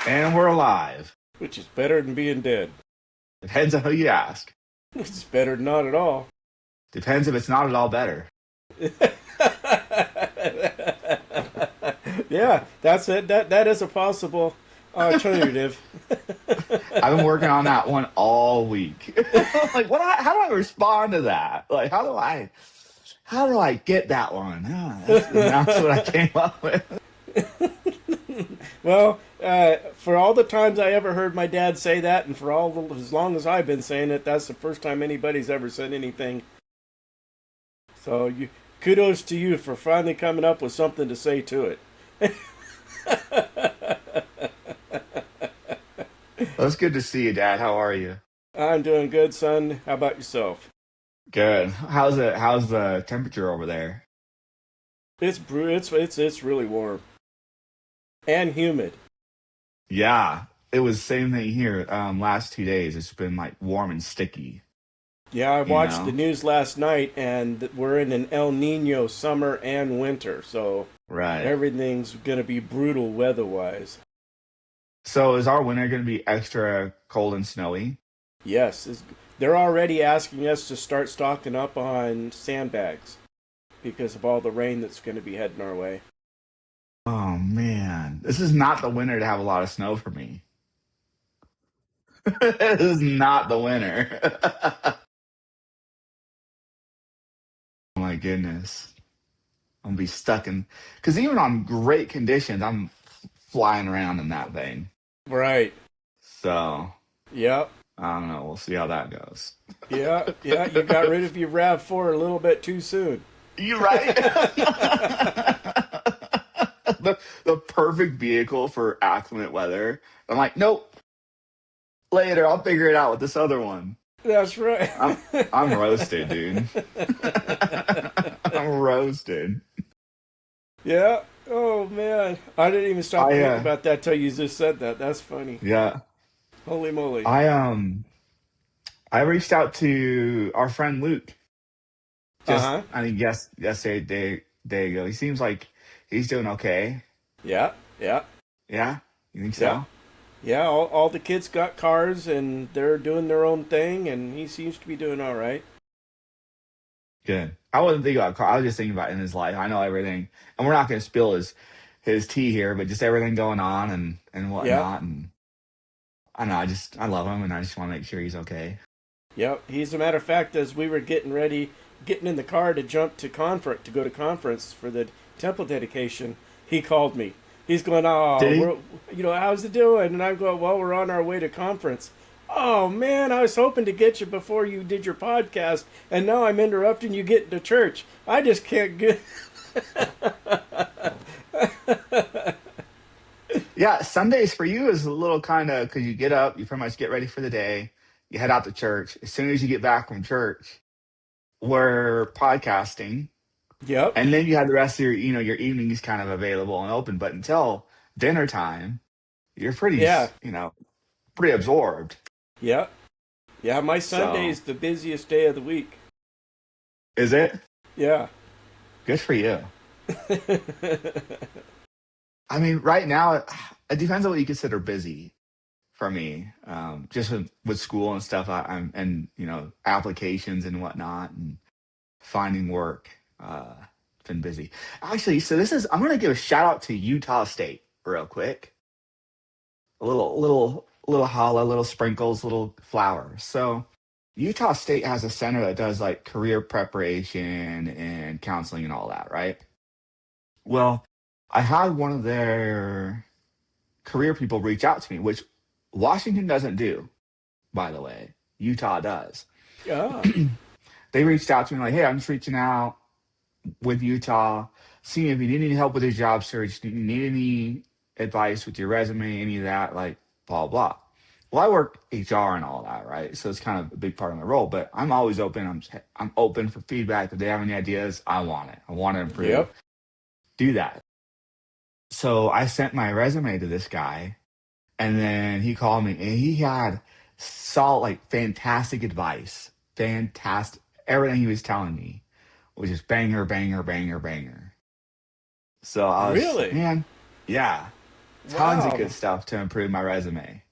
And we're alive. which is better than being dead. Depends on who you ask. It's better than not at all. Depends if it's not at all better. Yeah, that's it. That is a possible alternative. I've been working on that one all week. Like, how do I respond to that? Like, how do I get that one? That's what I came up with. Well, for all the times I ever heard my dad say that, and for as long as I've been saying it, that's the first time anybody's ever said anything. So kudos to you for finally coming up with something to say to it. Well, it's good to see you, Dad. How are you? I'm doing good, son. How about yourself? Good. How's the temperature over there? It's really warm and humid. Yeah, it was same thing here. Last 2 days, it's been like warm and sticky. Yeah, I You watched the know? news last night, and we're in an El Nino summer and winter, so Right. everything's gonna be brutal weather-wise. So is our winter going to be extra cold and snowy? Yes, they're already asking us to start stocking up on sandbags because of all the rain that's going to be heading our way. Oh man, this is not the winter to have a lot of snow for me. This is not the winter. Oh my goodness, I'm gonna be stuck in because even on great conditions, I'm flying around in that thing. Right. So Yep. I don't know. We'll see how that goes. Yeah. Yeah. You got rid of your Rav4 a little bit too soon. You right? The perfect vehicle for acclimate weather. I'm like, nope. Later, I'll figure it out with this other one. That's right. I'm I'm roasted, dude. I'm roasted. Yeah. Oh man, I didn't even stop I thinking about that till you just said that. That's funny. yeah. Holy moly. I I reached out to our friend Luke. Uh Just huh. I mean, yesterday day ago. He seems like he's doing okay. Yeah. Yeah. Yeah, you think Yeah. so? Yeah. All the kids got cars and they're doing their own thing, and he seems to be doing all right. Good. I wasn't thinking about Carl. I was just thinking about in his life. I know everything, and we're not going to spill his tea here, but just everything going on and Yeah. whatnot. And I know I love him, and I just want to make sure he's okay. Yep. He's a matter of fact, as we were getting ready, getting in the car to jump to go to conference for the temple dedication, he called me. He's going, Did "Oh, he? how's it doing?" And I'm going, "Well, we're on our way to conference." Oh man, I was hoping to get you before you did your podcast, and now I'm interrupting you getting to church. I just can't get. Yeah, Sundays for you is a little kind of because you get up, you pretty much get ready for the day, you head out to church. As soon as you get back from church, we're podcasting, Yep. and then you have the rest of your evenings kind of available and open. But until dinner time, you're Yeah. pretty absorbed. Yep. Yeah. My Sunday So is the busiest day of the week. is it Yeah. good for you? I mean, right now it depends on what you consider busy for me. Just with school and stuff, and applications and whatnot, and finding work. It's been busy. Actually, so I'm going to give a shout out to Utah State real quick. A little holla, little sprinkles, little flowers. So Utah State has a center that does like career preparation and counseling and all that, right? Well, I had one of their career people reach out to me, which Washington doesn't do, by the way. Utah does. Yeah. They reached out to me like, hey, I'm just reaching out with Utah, seeing if you need any help with your job search, do you need any advice with your resume, any of that, like blah blah. Well, I work HR and all that, right? So it's kind of a big part of my role. But I'm always open. I'm open for feedback. If they have any ideas, I want it. I want to improve. Yep. Do that. So I sent my resume to this guy, and then he called me, and he had solid, like fantastic advice, fantastic. Everything he was telling me was just banger, banger, banger, banger. So I was, Really? man, yeah. tons of good Wow. stuff to improve my resume.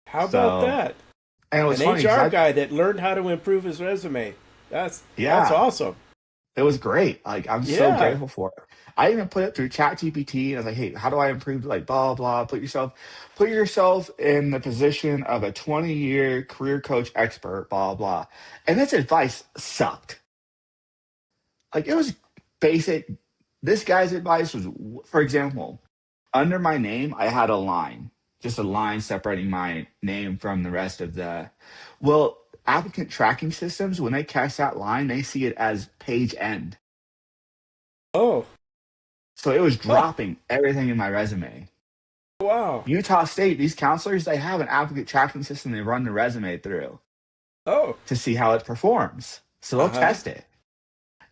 How about So, that? and it An was funny because HR guy that learned how to improve his resume. That's yeah, awesome. it was great. Like I'm so Yeah. grateful for it. I even put it through ChatGPT and I was like, hey, how do I improve? Like blah blah. Put yourself in the position of a 20-year career coach expert. Blah blah. And this advice sucked. Like it was basic. This guy's advice was, for example, under my name, I had a line, just a line separating my name from the rest of the. Well, applicant tracking systems, when they catch that line, they see it as page end. Oh. So it was Oh. dropping everything in my resume. Wow. Utah State, these counselors, they have an applicant tracking system they run the resume through Oh. to see how it performs. So Uh they'll huh. test it.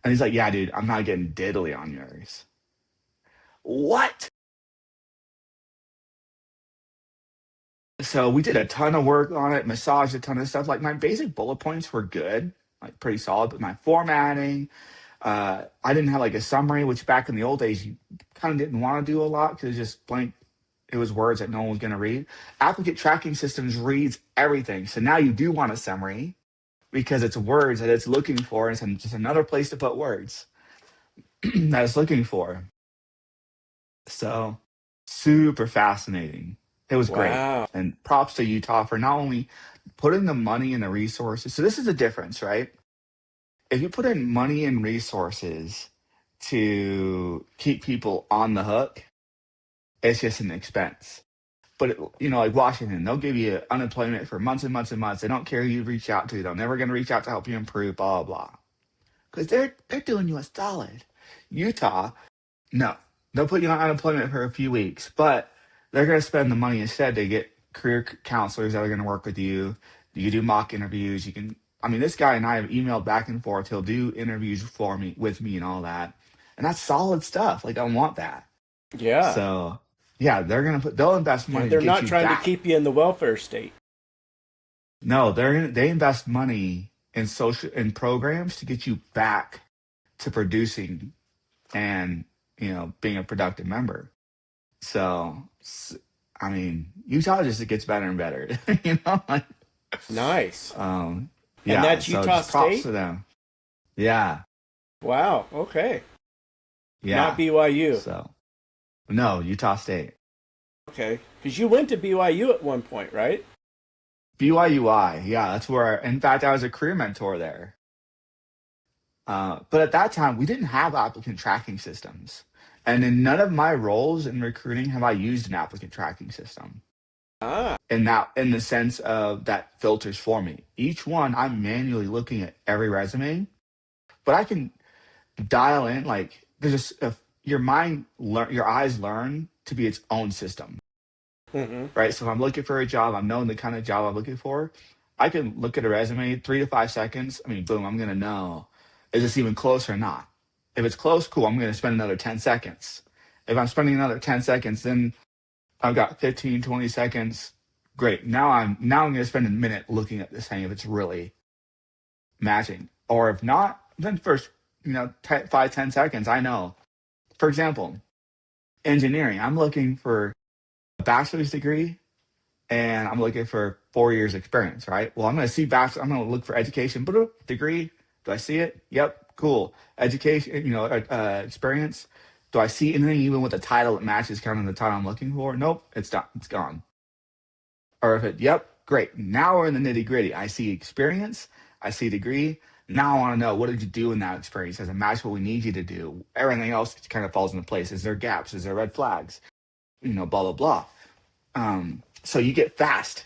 And he's like, yeah, dude, I'm not getting diddly on yours. What? So we did a ton of work on it, massaged a ton of stuff. Like my basic bullet points were good, like pretty solid, but my formatting, I didn't have like a summary, which back in the old days you kind of didn't want to do a lot because it's just blank. It was words that no one was going to read. Applicant tracking systems reads everything, so now you do want a summary because it's words that it's looking for, and it's just another place to put words that it's looking for. So super fascinating. It was great. Wow. And props to Utah for not only putting the money and the resources. So this is the difference, right? If you put in money and resources to keep people on the hook, it's just an expense. But like Washington, they'll give you unemployment for months and months and months. They don't care who you reach out to. They're never going to reach out to help you improve. Blah blah blah. Because they're doing you a solid. Utah, no, they'll put you on unemployment for a few weeks, but they're going to spend the money instead to get career counselors that are going to work with you. You can do mock interviews. You can. I mean, this guy and I have emailed back and forth. He'll do interviews for me, with me, and all that, and that's solid stuff. Like I want that. Yeah. So yeah, they'll invest Yeah. money to They're get not you trying to back. keep you in the welfare state. No, they invest money in social in programs to get you back to producing and being a productive member. So I mean, Utah just gets better and better. Like, Nice. um, And yeah. that's So Utah just props State? to them. Yeah, Wow. Okay. Not yeah. BYU. So no, Utah State, Okay. Because you went to BYU at one point, right? BYUI. Yeah, that's where. In fact, I was a career mentor there. But at that time, we didn't have applicant tracking systems, and in none of my roles in recruiting have I used an applicant tracking system. Ah. In the sense of that filters for me. Each one, I'm manually looking at every resume, but I can dial in like there's just your eyes learn to be its own system, Mm-hmm. right? So if I'm looking for a job, I'm knowing the kind of job I'm looking for. I can look at a resume 3 to 5 seconds. I mean, boom, I'm gonna know is this even close or not. If it's close, cool. I'm gonna spend another 10 seconds. If I'm spending another 10 seconds, then I've got 15, 20 seconds. Great. Now I'm going to spend a minute looking at this thing if it's really matching. Or if not, then first, 5, 10 seconds, I know. For example, engineering, I'm looking for a bachelor's degree and I'm looking for 4 years experience, right? Well, I'm going to look for education, but degree, do I see it? Yep, cool. Education, experience. Do I see anything even with the title that matches kind of the title I'm looking for? Nope, it's done. It's gone. Or if yep, great. Now we're in the nitty gritty. I see experience, I see degree. Now I want to know what did you do in that experience? Does it match what we need you to do? Everything else kind of falls into place. Is there gaps? Is there red flags? Blah blah blah. So you get fast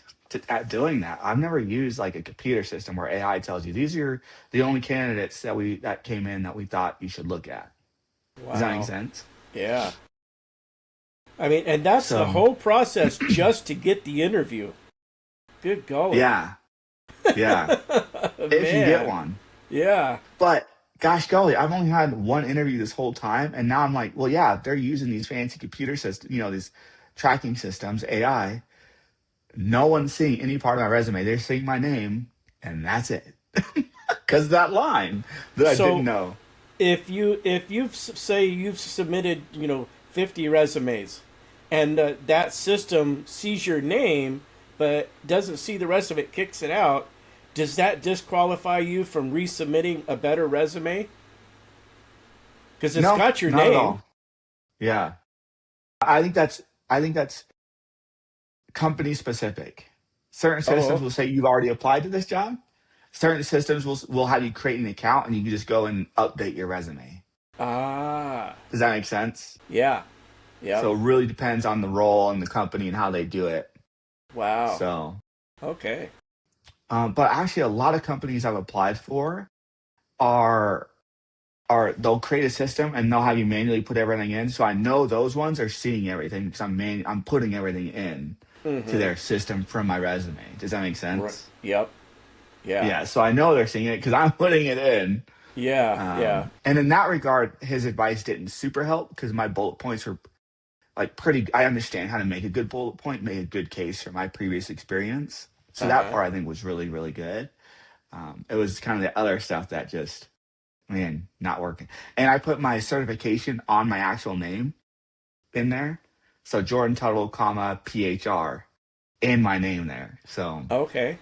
at doing that. I've never used like a computer system where AI tells you these are the only candidates that came in that we thought you should look at. Does that make Wow. sense? Yeah. I mean, and that's the So whole process just to get the interview. Good golly. yeah, yeah. If you get Man. one. Yeah. But gosh golly, I've only had one interview this whole time, and now I'm like, well, yeah, they're using these fancy computer systems, these tracking systems, AI. No one's seeing any part of my resume. They're seeing my name, and that's it. Because that line that I didn't So know. if you've say you've submitted 50 resumes and that system sees your name but doesn't see the rest of it, kicks it out, does that disqualify you from resubmitting a better resume? Because it's No, got your not at name. all. Yeah. I think that's company specific. Certain systems Oh, will say you've already applied to this job. Certain systems will have you create an account and you can just go and update your resume. ah, Does that make sense? yeah, yep. So it really depends on the role and the company and how they do it. Wow. So, Okay. but actually, a lot of companies I've applied for are they'll create a system and they'll have you manually put everything in. So I know those ones are seeing everything because I'm putting everything in to Mm-hmm. their system from my resume. Does that make Right. sense? Yep. Yeah. Yeah. So I know they're seeing it because I'm putting it in. Yeah. Yeah. And in that regard, his advice didn't super help because my bullet points were like pretty. I understand how to make a good bullet point, make a good case for my previous experience. So Uh that huh. part I think was really, really good. It was kind of the other stuff that just, man, not working. And I put my certification on my actual name in there. So Jordan Tuttle, comma, PHR in my name there. So Okay.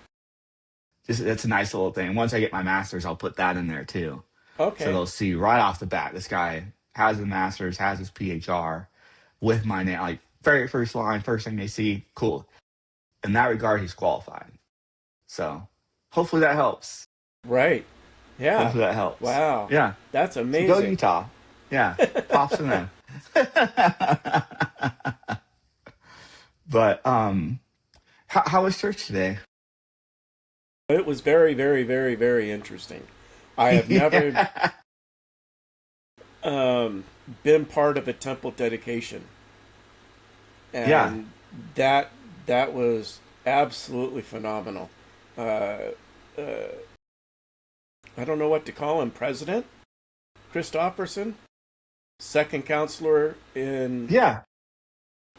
just that's a nice little thing. Once I get my master's, I'll put that in there too. So Okay. they'll see right off the bat this guy has a master's, has his PHR with my name. Like very first line, first thing they see, cool. In that regard, he's qualified. So hopefully that helps. Right. Yeah. Hopefully that helps. Wow. Yeah. That's So go amazing. Utah. Yeah. Pops to them. But how was church today? It was very, very, very, very interesting. I have never Yeah. um, been part of a temple dedication, Yeah. and that that was absolutely phenomenal. Uh, uh, I don't know what to call him. President Christofferson, second counselor in. Yeah.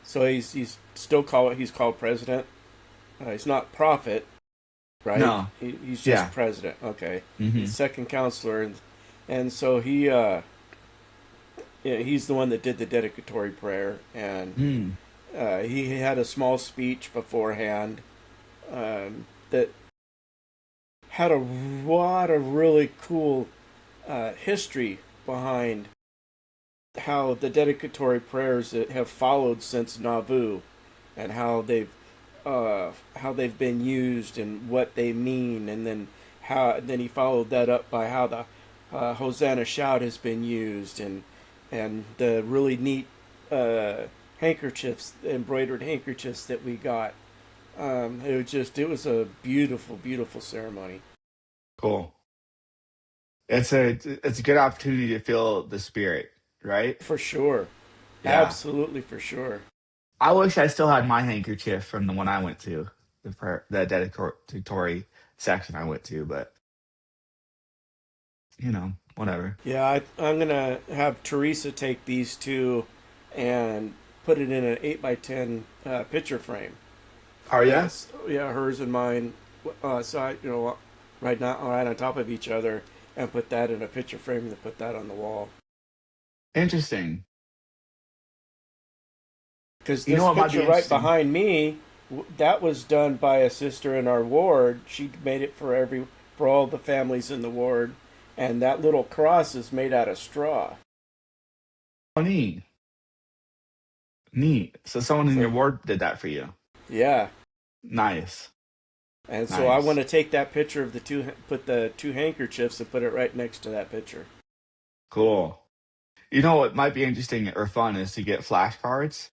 So he's still he's called president. He's not prophet, right? No. He's just Yeah. president. Okay, Mm-hmm. he's second counselor, and so he yeah, he's the one that did the dedicatory prayer, and Mm. he had a small speech beforehand that had a lot of really cool history behind how the dedicatory prayers that have followed since Nauvoo, and how they've been used and what they mean, and then he followed that up by how the Hosanna shout has been used, and the really neat handkerchiefs, embroidered handkerchiefs that we got. It was a beautiful, beautiful ceremony. Cool. It's a good opportunity to feel the spirit, right? For sure. Yeah. Absolutely for sure. I wish I still had my handkerchief from the one I went to, the dedicatory section I went to, but whatever. Yeah, I'm gonna have Teresa take these two and put it in an 8x10 picture frame. Are ya? Yes, yeah, hers and mine, side, right now, right on top of each other, and put that in a picture frame and put that on the wall. Interesting. Because You know this what might be picture right interesting? behind me, that was done by a sister in our ward. She made it for all the families in the ward, and that little cross is made out of straw. Oh, neat. Neat. So someone in your So ward did that for you. yeah, Nice. and so I want Nice. to take that picture of put the two handkerchiefs and put it right next to that picture. Cool. You know what might be interesting or fun is to get flashcards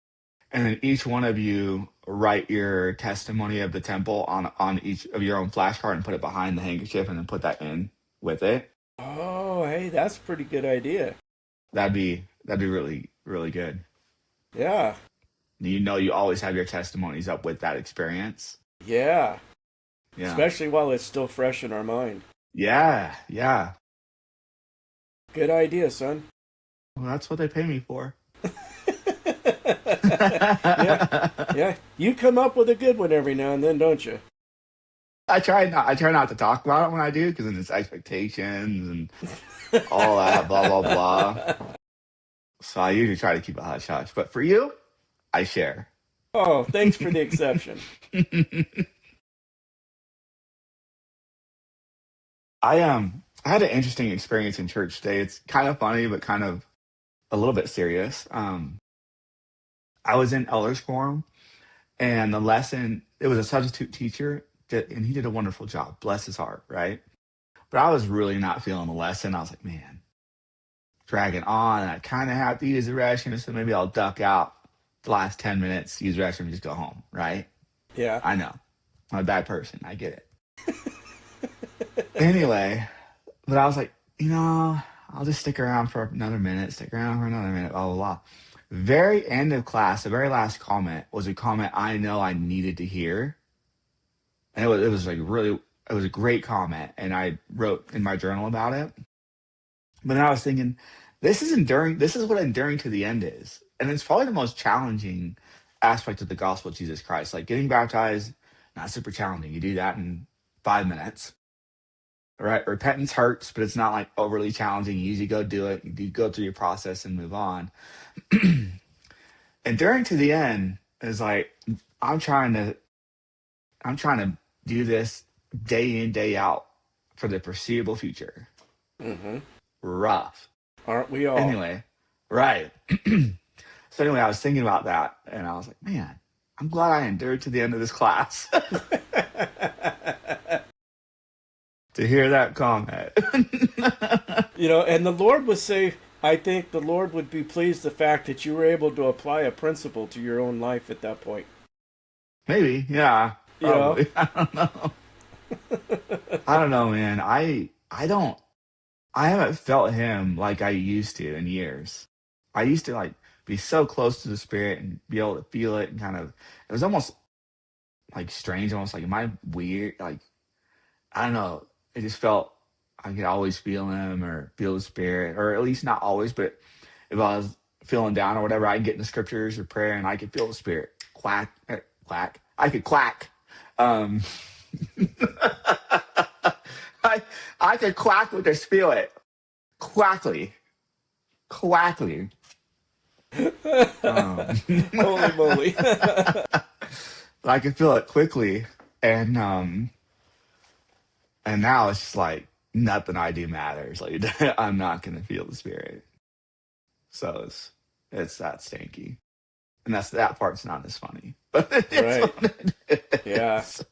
and then each one of you write your testimony of the temple on each of your own flashcard and put it behind the handkerchief and then put that in with it. Oh, hey, that's a pretty good idea. That'd be really, really good. Yeah, You always have your testimonies up with that experience. yeah. Yeah. Especially while it's still fresh in our mind. Yeah. Yeah. Good idea, son. Well, that's what they pay me for. Yeah, yeah. You come up with a good one every now and then, don't you? I try not to talk about it when I do because then it's expectations and all that blah blah blah. So I usually try to keep it hush hush. But for you, I share. Oh, thanks for the exception. I had an interesting experience in church today. It's kind of funny, but kind of a little bit serious. I was in elders forum, and the lesson, it was a substitute teacher, and he did a wonderful job. Bless his heart, right? But I was really not feeling the lesson. I was like, man, dragging on. And I kind of have to use the restroom, so maybe I'll duck out the last 10 minutes, use the restroom, and just go home, right? Yeah. I know. I'm a bad person. I get it. Anyway, but I was like, I'll just stick around for another minute, blah, blah, blah. Very end of class, the very last comment was a comment I know I needed to hear. And it was like really, it was a great comment. And I wrote in my journal about it. But then I was thinking, this is what enduring to the end is. And it's probably the most challenging aspect of the gospel of Jesus Christ. Like getting baptized, not super challenging. You do that in 5 minutes. Right? Repentance hurts, but it's not like overly challenging. You usually go do it. You go through your process and move on. Enduring to the end is like I'm trying to I'm trying to do this day in, day out for the foreseeable future. Mm-hmm. Rough. Aren't we all? Anyway, right. So anyway, I was thinking about that and I was like, man, I'm glad I endured to the end of this class to hear that comment. And the Lord would say, I think the Lord would be pleased the fact that you were able to apply a principle to your own life at that point. Maybe, yeah. You know? Probably. I don't know. I don't know, man. I haven't felt him like I used to in years. I used to like be so close to the spirit and be able to feel it and kind of it was almost like strange, almost like am I weird? Like I don't know. It just felt I could always feel him or feel the spirit, or at least not always, but if I was feeling down or whatever, I'd get in the scriptures or prayer and I could feel the spirit. Quack, quack. I could quack. Um, I could quack with the spirit. Quackly. Quackly. Holy moly. I could feel it quickly. And now it's just like nothing I do matters. Like I'm not gonna feel the spirit. So it's that stinky. And that part's not as funny. But it's Right. what it Yeah. is.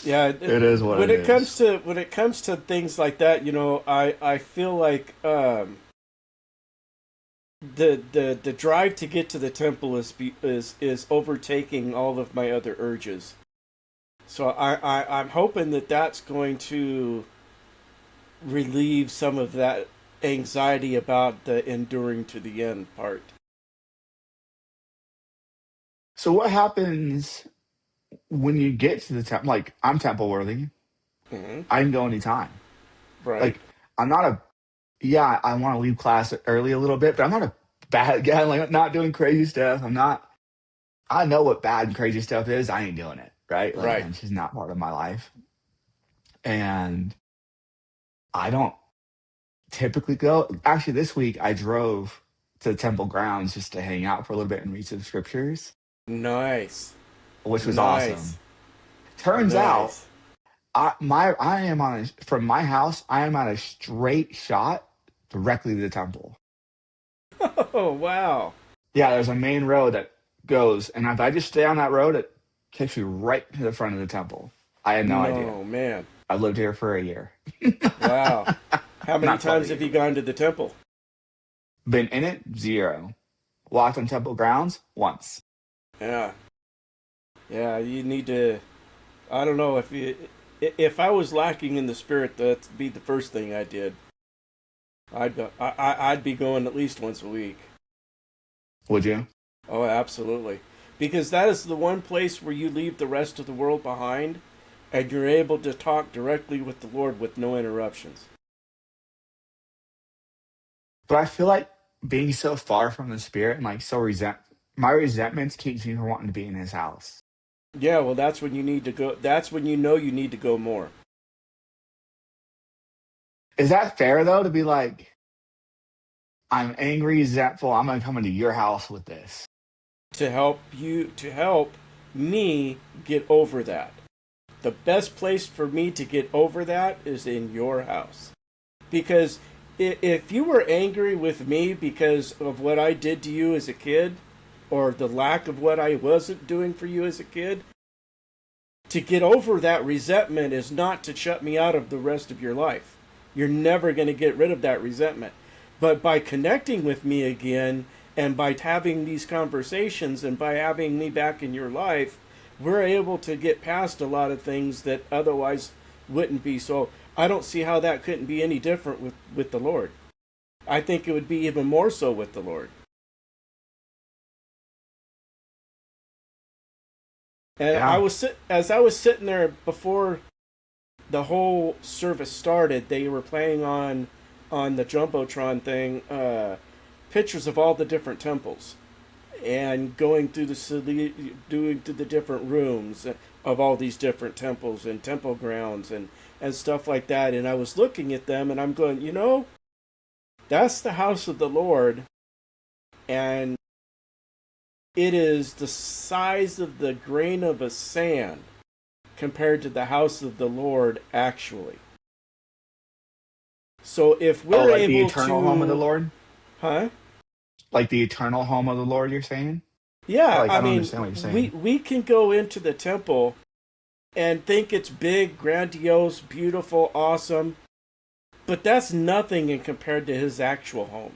Yeah. It is what when it it comes is. to things like that, I feel like the drive to get to the temple is overtaking all of my other urges. So I'm hoping that that's going to relieve some of that anxiety about the enduring to the end part. So what happens when you get to the temple? Like I'm temple worthy. Hmm. I can go anytime. Right. Like I'm not a yeah, I want to leave class early a little bit, but I'm not a bad guy. Like I'm not doing crazy stuff. I'm not. I know what bad and crazy stuff is. I ain't doing it. Right. Like Right. it's just not part of my life. And I don't typically go. Actually, this week I drove to the temple grounds just to hang out for a little bit and read some scriptures, Nice. which was Nice. awesome. Turns out Nice. I am from my house. I am on a straight shot directly to the temple. Oh, wow. Yeah, there's a main road that goes, and if I just stay on that road, it takes me right to the front of the temple. I had no idea. No, man. I lived here for a year. Wow. How many Not quite a times have year. you gone to the temple? Been in it? Zero. Walked on temple grounds? Once. Yeah. Yeah, you need to. I don't know if I was lacking in the spirit, that'd be the first thing I did. I'd be going at least once a week. Would you? Oh, absolutely. Because that is the one place where you leave the rest of the world behind and you're able to talk directly with the Lord with no interruptions. But I feel like being so far from the spirit and like so my resentments keeps me from wanting to be in his house. Yeah, well, that's when you need to go. That's when you know you need to go more. Is that fair though to be like I'm angry, resentful. I'm gonna come into your house with this. to help me get over that. The best place for me to get over that is in your house. Because if you were angry with me because of what I did to you as a kid, or the lack of what I wasn't doing for you as a kid, to get over that resentment is not to shut me out of the rest of your life. You're never going to get rid of that resentment. But by connecting with me again and by having these conversations and by having me back in your life, we're able to get past a lot of things that otherwise wouldn't be. So I don't see how that couldn't be any different with the Lord. I think it would be even more so with the Lord. And Yeah. as I was sitting there before the whole service started, they were playing on the jumbotron thing pictures of all the different temples and going through the city, doing through the different rooms of all these different temples and temple grounds and stuff like that. And I was looking at them and I'm going, that's the house of the Lord, and it is the size of the grain of a sand compared to the house of the Lord actually. So if Oh, we're like the able eternal home of the to, Lord? huh? Like the eternal home of the Lord, you're saying? Or Yeah, like I I don't mean, understand what you're we saying. we can go into the temple and think it's big, grandiose, beautiful, awesome, but that's nothing in compared to his actual home.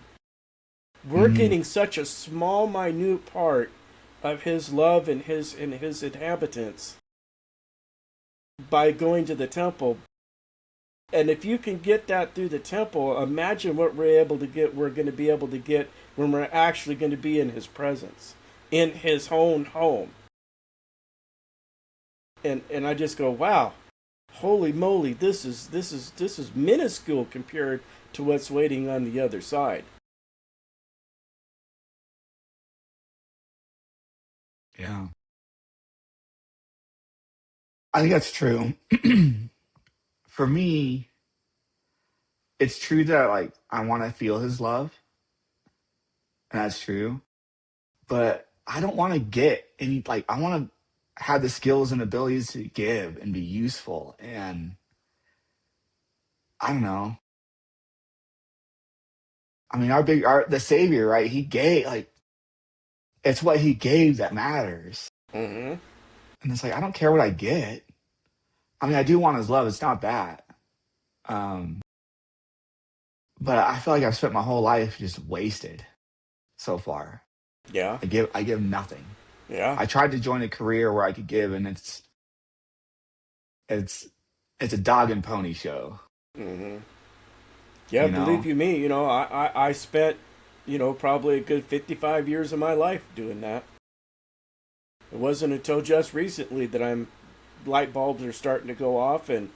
We're Mm, getting such a small, minute part of his love and his inhabitants by going to the temple. And if you can get that through the temple, imagine what we're going to be able to get when we're actually going to be in his presence, in his own home. And I just go, wow, holy moly, this is minuscule compared to what's waiting on the other side. yeah. I think that's true. For me, it's true that like I want to feel his love, and that's true. But I don't want to get any like I want to have the skills and abilities to give and be useful. And I don't know. I mean, our the Savior, right? He gave like it's what he gave that matters. Mm-hmm. And it's like I don't care what I get. I mean, I do want his love. It's not that. Um, but I feel like I've spent my whole life just wasted so far. Yeah, I give nothing. yeah. I tried to join a career where I could give, and it's it's a dog and pony show. Mm-hmm. Yeah, You believe know, you me, I spent, probably a good 55 years of my life doing that. It wasn't until just recently that light bulbs are starting to go off and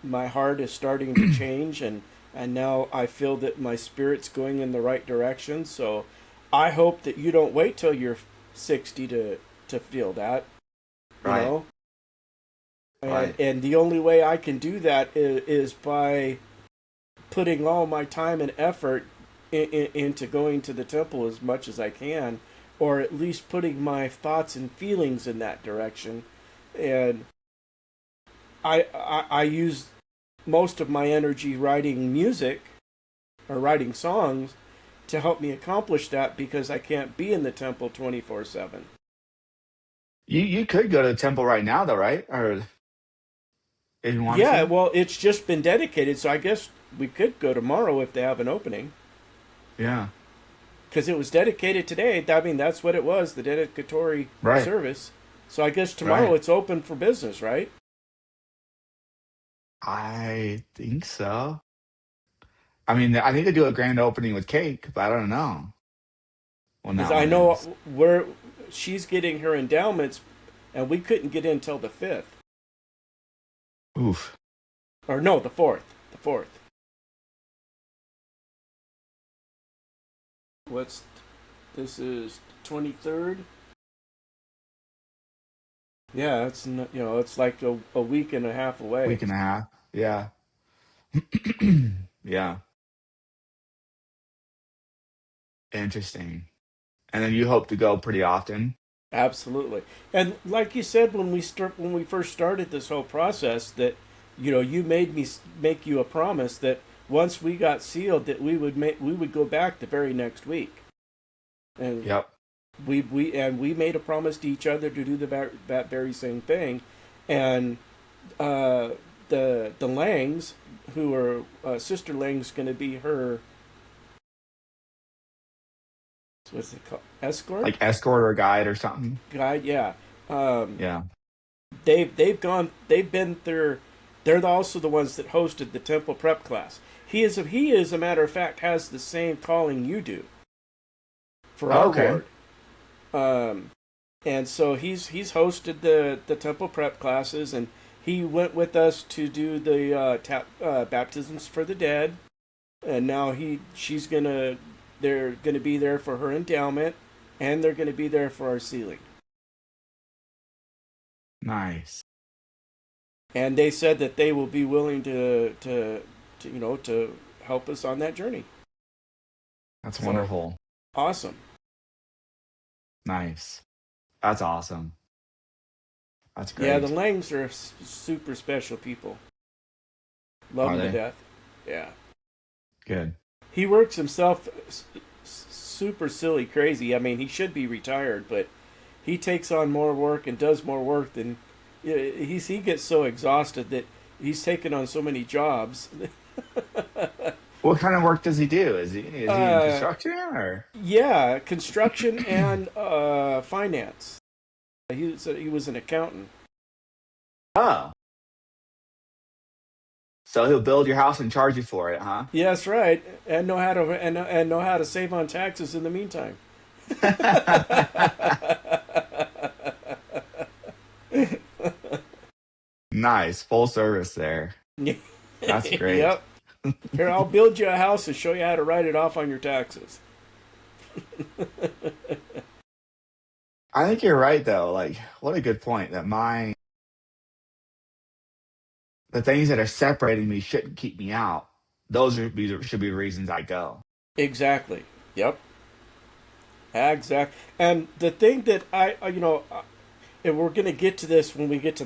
my heart is starting to change and now I feel that my spirit's going in the right direction. So I hope that you don't wait till you're 60 to feel that, you right, know. And right, and the only way I can do that is by putting all my time and effort into going to the temple as much as I can, or at least putting my thoughts and feelings in that direction. And I use most of my energy writing music or writing songs to help me accomplish that because I can't be in the temple 24/7. you could go to the temple right now, though, right? Or if you wanted Yeah, to. well, it's just been dedicated, so I guess we could go tomorrow if they have an opening. Yeah, Because it was dedicated today. I mean, that's what it was, the dedicatory right, service. So I guess tomorrow right. it's open for business, right? I think so. I mean, I need to do a grand opening with cake, but I don't know when Because that I one know is. where she's getting her endowments, and we couldn't get in till the 5th. Oof. Or no, the 4th. The 4th. What's this is 23rd? Yeah, it's like a week and a half away. Week and a half. Yeah. Yeah. Interesting. And then you hope to go pretty often. Absolutely. And like you said when we first started this whole process, that you made me make you a promise that once we got sealed that we would go back the very next week. And Yep. we made a promise to each other to do that very same thing. And uh, the Langs, who are Sister Lang's going to be her, what's it called, escort Like escort or guide or something. guide, yeah. Um, Yeah. they've been through. They're also the ones that hosted the temple prep class. He is a matter of fact has the same calling you do for our Okay. ward. Um, and so he's hosted the temple prep classes, and he went with us to do the baptisms for the dead. And now she's gonna they're gonna be there for her endowment, and they're gonna be there for our sealing. Nice. And they said that they will be willing to help us on that journey. That's So wonderful. awesome. Nice. That's awesome. That's Yeah, the great. Langs are super special people. Love Are them to they? death. Yeah. Good. He works himself super silly crazy. I mean, he should be retired, but he takes on more work and does more work than he gets so exhausted that he's taken on so many jobs. What kind of work does he do? Is he in uh, construction or? yeah, construction and finance. He was an accountant. Oh, so he'll build your house and charge you for it, huh? Yeah, that's right, and know how to save on taxes in the meantime. Nice. Full service there. That's great. Yep. Here, I'll build you a house and show you how to write it off on your taxes. I think you're right though. Like, what a good point that the things that are separating me shouldn't keep me out. Should be the reasons I go. Exactly. Yep. Exact. And the thing that and we're gonna get to this when we get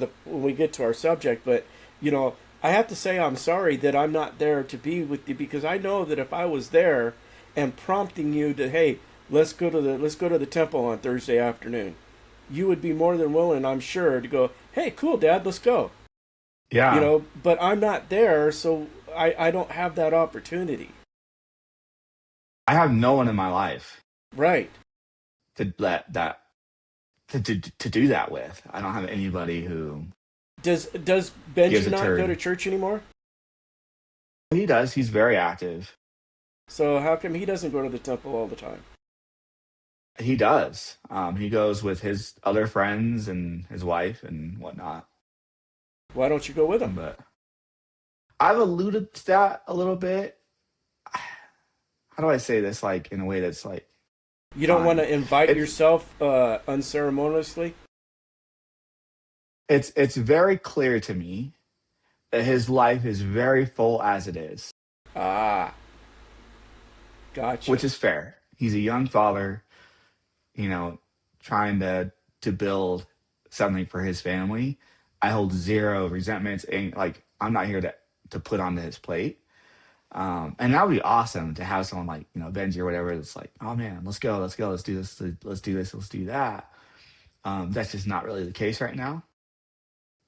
to our subject, but I have to say I'm sorry that I'm not there to be with you, because I know that if I was there and prompting you to, hey, let's go to the temple on Thursday afternoon, you would be more than willing, I'm sure, to go, hey, cool, Dad, let's go. Yeah, But I'm not there, so I don't have that opportunity. I have no one in my life Right. to let that to do that with. I don't have anybody who Does gives Benji a not go to turd. church anymore? He does. He's very active. So how come he doesn't go to the temple all the time? He does. He goes with his other friends and his wife and whatnot. Why don't you go with him? But I've alluded to that a little bit. How do I say this? Like in a way that's like You don't want kind. to invite It's yourself unceremoniously? it's very clear to me that his life is very full as it is, Ah, which gotcha. is fair. He's a young father, you know, trying to build something for his family. I hold zero resentments, and like I'm not here to put onto his plate. And that would be awesome to have someone like Benji or whatever that's like, oh man, let's go, let's do this, let's do this, let's do that. That's just not really the case right now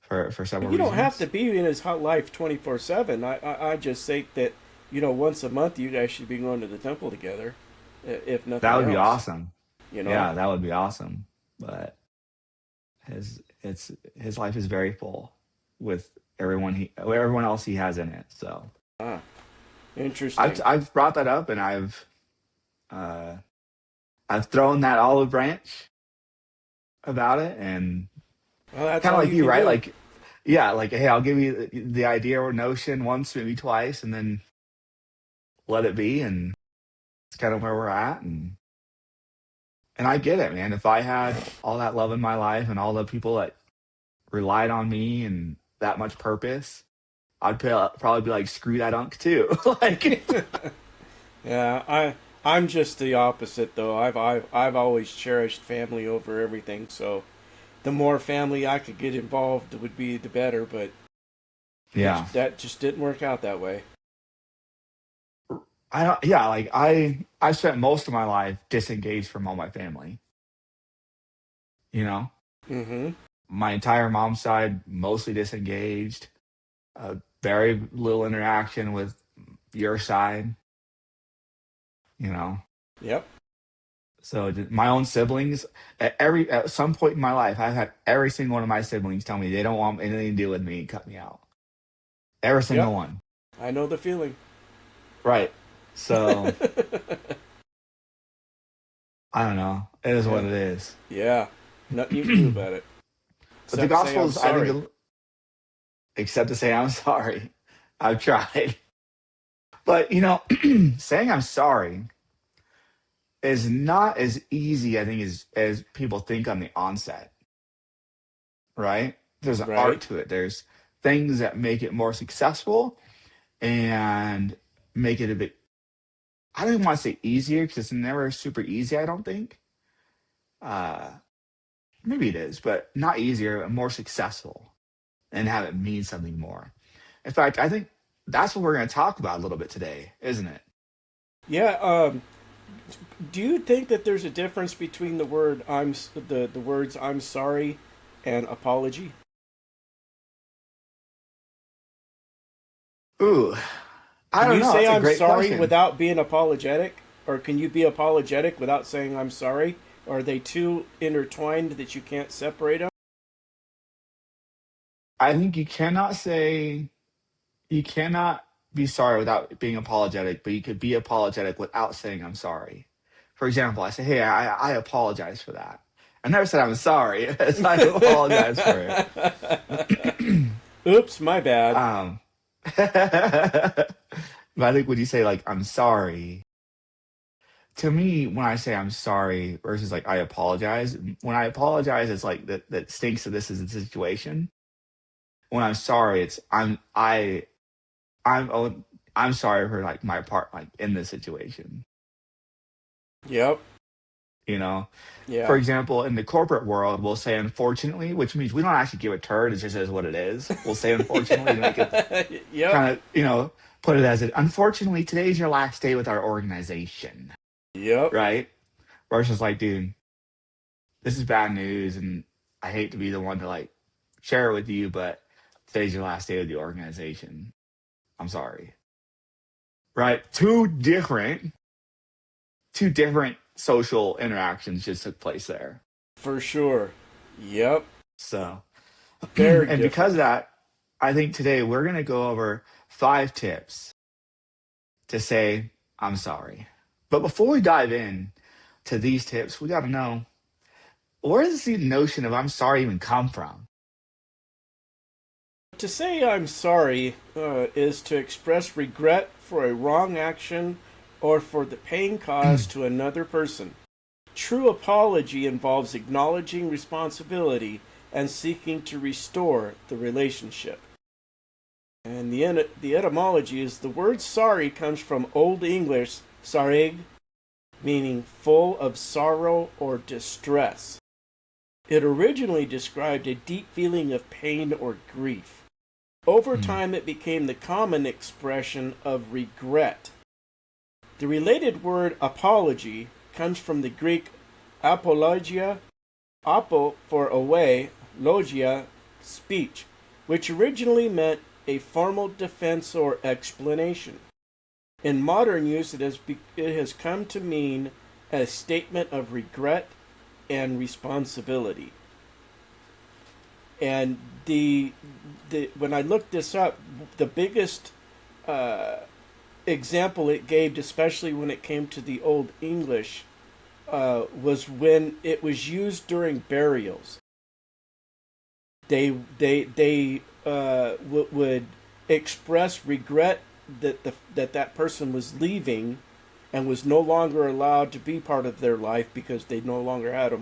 for several You don't have to reasons. be in his hot life 24/7. I just think that once a month you guys should be going to the temple together, if That nothing would be else. awesome. You know. Yeah, that would be awesome. But his life is very full with everyone else he has in it. So Ah, interesting. I've brought that up, and uh, I've thrown that olive branch about it, and Well, that's kind of all like you you, can right? do. Like, yeah, like hey, I'll give you the idea or notion once, maybe twice, and then let it be, and it's kind of where we're at, and I get it, man. If I had all that love in my life and all the people that relied on me and that much purpose, probably be like, screw that unk too. Like, Yeah, I'm just the opposite, though. I've always cherished family over everything. So the more family I could get involved would be the better. But Yeah. that just didn't work out that way. I don't, yeah, like I spent most of my life disengaged from all my family. You know, Mm-hmm. my entire mom's side mostly disengaged. Very little interaction with your side. You know, Yep. so my own siblings at some point in my life, I've had every single one of my siblings tell me they don't want anything to do with me, cut me out. Every single Yep. one. I know the feeling. Right. So I don't know. It is what Yeah. it is. Yeah. Nothing you can do about it. But the Except say gospel I'm is, I sorry. think, except to say I'm sorry. I've tried. But, saying I'm sorry is not as easy, I think, as people think on the onset, right? There's an art Right. to it. There's things that make it more successful and make it a bit, I don't even want to say easier because it's never super easy, I don't think. Uh, Maybe it is, but not easier, but more successful and have it mean something more. In fact, I think that's what we're going to talk about a little bit today, isn't it? Yeah. Do you think that there's a difference between the words "I'm sorry" and "apology"? Ooh, I Can don't you know. say That's a "I'm great sorry" question. without being apologetic, or can you be apologetic without saying "I'm sorry"? Or are they too intertwined that you can't separate them? I think you cannot be sorry without being apologetic, but you could be apologetic without saying I'm sorry. For example, I say, hey, I apologize for that. I never said I'm sorry. I apologize for it. Oops, my bad. um, but I think when you say like I'm sorry, to me, when I say I'm sorry versus like I apologize, when I apologize, it's like that stinks that this is the situation. When I'm sorry, it's I'm oh, I'm sorry for like my part like in this situation. Yep. You know, for Yeah. example, in the corporate world, we'll say unfortunately, which means we don't actually give a turd. It just is what it is. We'll say unfortunately to make it Yep. kind of put it as it. Unfortunately, today's your last day with our organization, Yep. right? Versus like, dude, this is bad news, and I hate to be the one to like share it with you, but today's your last day with the organization. I'm sorry. Right? Two different social interactions just took place there. For sure. Yep. So, Very and because different. of that, I think today we're going to go over 5 tips to say, I'm sorry. But before we dive in to these tips, we got to know, where does the notion of I'm sorry even come from? To say I'm sorry is to express regret for a wrong action or for the pain caused to another person. True apology involves acknowledging responsibility and seeking to restore the relationship. And the etymology is the word sorry comes from Old English sarig, meaning full of sorrow or distress. It originally described a deep feeling of pain or grief. Over Hmm. time, it became the common expression of regret. The related word apology comes from the Greek apologia, apo for away, logia, speech, which originally meant a formal defense or explanation. In modern use, it has come to mean a statement of regret and responsibility. And the when I looked this up, the biggest uh, example it gave, especially when it came to the Old English, was when it was used during burials. They would express regret that person was leaving and was no longer allowed to be part of their life because they no longer had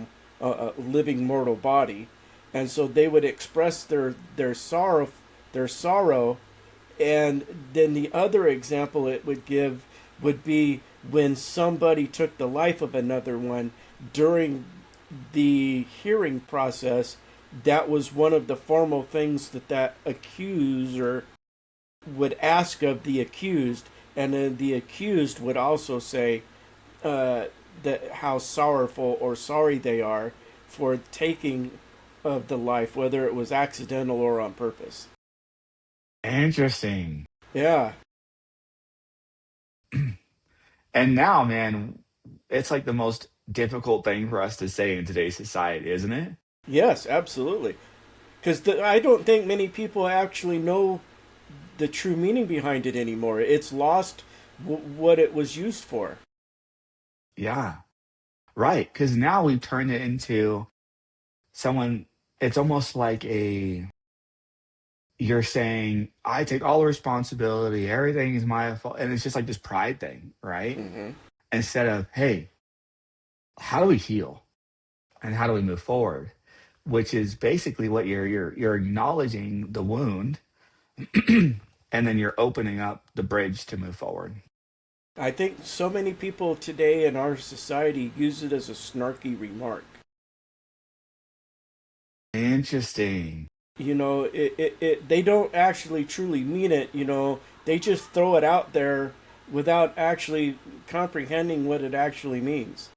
a living mortal body, and so they would express their sorrow. And then the other example it would give would be when somebody took the life of another one during the hearing process, that was one of the formal things that that accuser would ask of the accused, and then the accused would also say that how sorrowful or sorry they are for taking of the life, whether it was accidental or on purpose. Interesting. Yeah. And now, man, it's like the most difficult thing for us to say in today's society, isn't it? Yes, absolutely. Because I don't think many people actually know the true meaning behind it anymore. It's lost what it was used for. Yeah, right. Because now we've turned it into someone, it's almost like you're saying, I take all the responsibility, everything is my fault. And it's just like this pride thing, right? Hmm. Instead of, hey, how do we heal and how do we move forward? Which is basically what you're acknowledging the wound and then you're opening up the bridge to move forward. I think so many people today in our society use it as a snarky remark. Interesting. They don't actually truly mean it. They just throw it out there without actually comprehending what it actually means.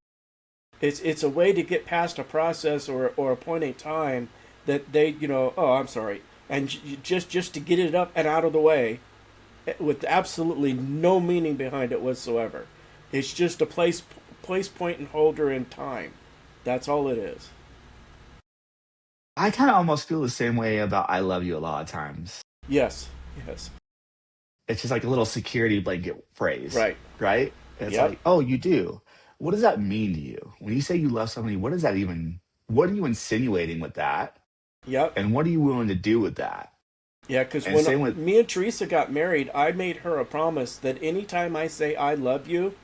It's a way to get past a process or a point in time that they, oh, I'm sorry, and just to get it up and out of the way with absolutely no meaning behind it whatsoever. It's just a place point and holder in time. That's all it is. I kind of almost feel the same way about I love you a lot of times. Yes. Yes. It's just like a little security blanket phrase, Right. right? It's Yep. like, oh, you do. What does that mean to you? When you say you love somebody, what are you insinuating with that? Yep. And what are you willing to do with that? Yeah, because And when same with, me and Teresa got married, I made her a promise that anytime I say I love you,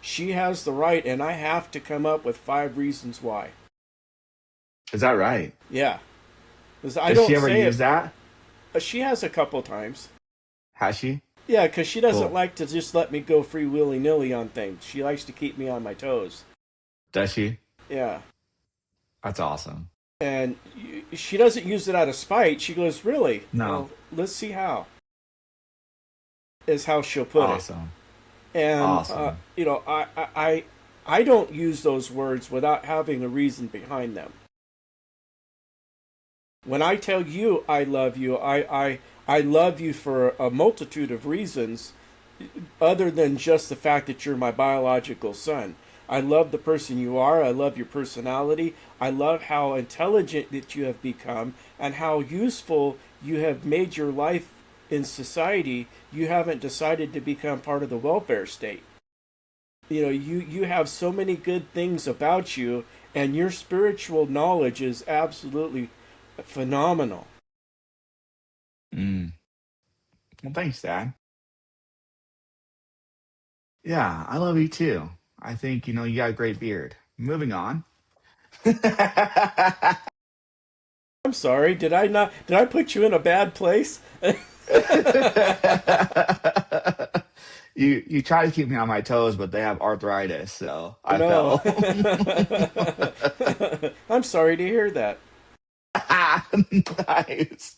she has the right, and I have to come up with 5 reasons why. is that right? Yeah, because I Does she don't ever say use it. that? She has a couple times. Has she? Yeah, because she doesn't Cool. like to just let me go free willy nilly on things. She likes to keep me on my toes. Does she? Yeah, That's awesome. and she doesn't use it out of spite. She goes, "Really? No. Well, let's see how." Is how she'll put it. Awesome. And Awesome. I don't use those words without having a reason behind them. When I tell you I love you, I love you for a multitude of reasons other than just the fact that you're my biological son. I love the person you are. I love your personality. I love how intelligent that you have become and how useful you have made your life in society. You haven't decided to become part of the welfare state. You have so many good things about you, and your spiritual knowledge is absolutely phenomenal. Mm. Well, thanks, Dad. Yeah, I love you too. I think, you got a great beard. Moving on. I'm sorry, did I put you in a bad place? You try to keep me on my toes, but they have arthritis, so I No. fell. I'm sorry to hear that. Nice.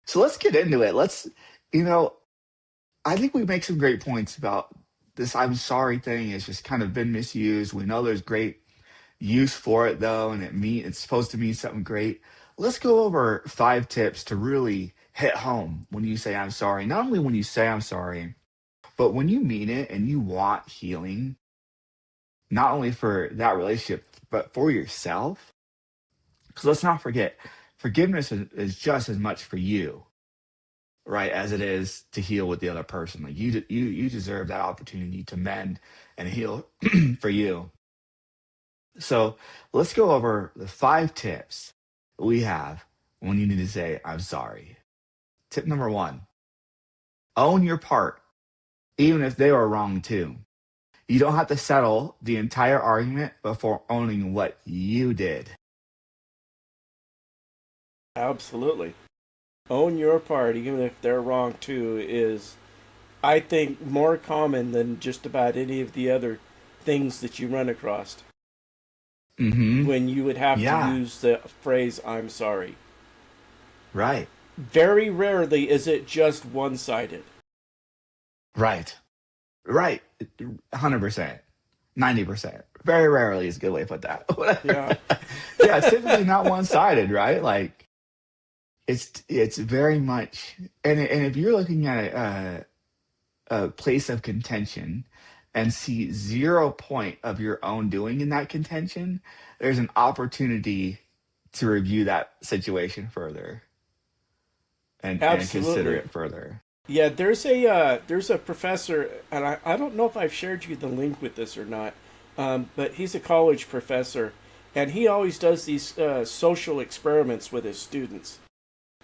So let's get into it. You know, I think we make some great points about this I'm sorry thing has just kind of been misused. We know there's great use for it though, and it's supposed to mean something great. Let's go over 5 tips to really hit home when you say I'm sorry. Not only when you say I'm sorry, but when you mean it and you want healing, not only for that relationship, but for yourself. Because let's not forget, forgiveness is just as much for you, right, as it is to heal with the other person. Like you deserve that opportunity to mend and heal for you. So let's go over the 5 tips we have when you need to say, I'm sorry. Tip number 1, own your part, even if they were wrong too. You don't have to settle the entire argument before owning what you did. Absolutely. Own your part, even if they're wrong too, is I think, more common than just about any of the other things that you run across Mm-hmm. when you would have to Yeah. use the phrase "I'm sorry." Right. Very rarely is it just one-sided. Right. Right. 100%. 90%. Very rarely is a good way to put that. Yeah, Yeah, it's typically not one sided, right? Like it's very much, and if you're looking at a place of contention and see 0 point of your own doing in that contention, there's an opportunity to review that situation further and consider absolutely. it further. Yeah, there's a professor, and I don't know if I've shared you the link with this or not, but he's a college professor, and he always does these social experiments with his students.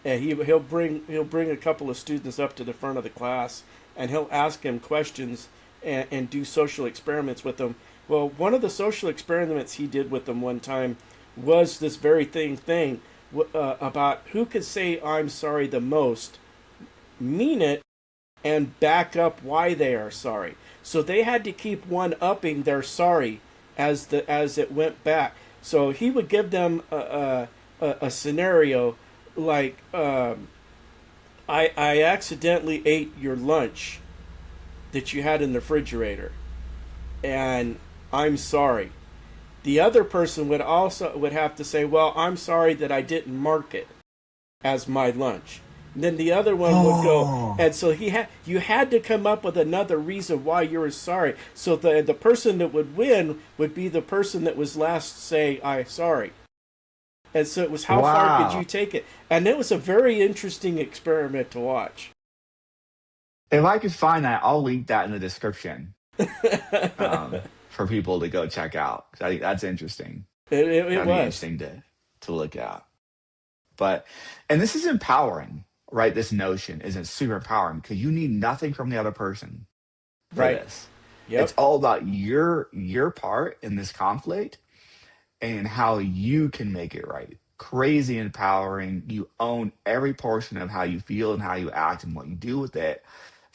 And he'll bring a couple of students up to the front of the class, and he'll ask them questions and do social experiments with them. Well, one of the social experiments he did with them one time was this very thing about who could say "I'm sorry" the most, mean it, and back up why they are sorry. So they had to keep one upping their sorry as it went back. So he would give them a scenario like, I accidentally ate your lunch that you had in the refrigerator, and I'm sorry. The other person would have to say, well, I'm sorry that I didn't mark it as my lunch. And then the other one would go, Oh, and so you had to come up with another reason why you were sorry. So the person that would win would be the person that was last to say I sorry. And so it was, how far could you wow. take it? And it was a very interesting experiment to watch. If I could find that, I'll link that in the description it, for people to go check out. I think that's interesting. it That'd be was. interesting to look at. But and this is empowering, right? This notion isn't super empowering because you need nothing from the other person for Right. this. It's Yep. all about your part in this conflict and how you can make it right. Crazy empowering. You own every portion of how you feel and how you act and what you do with it.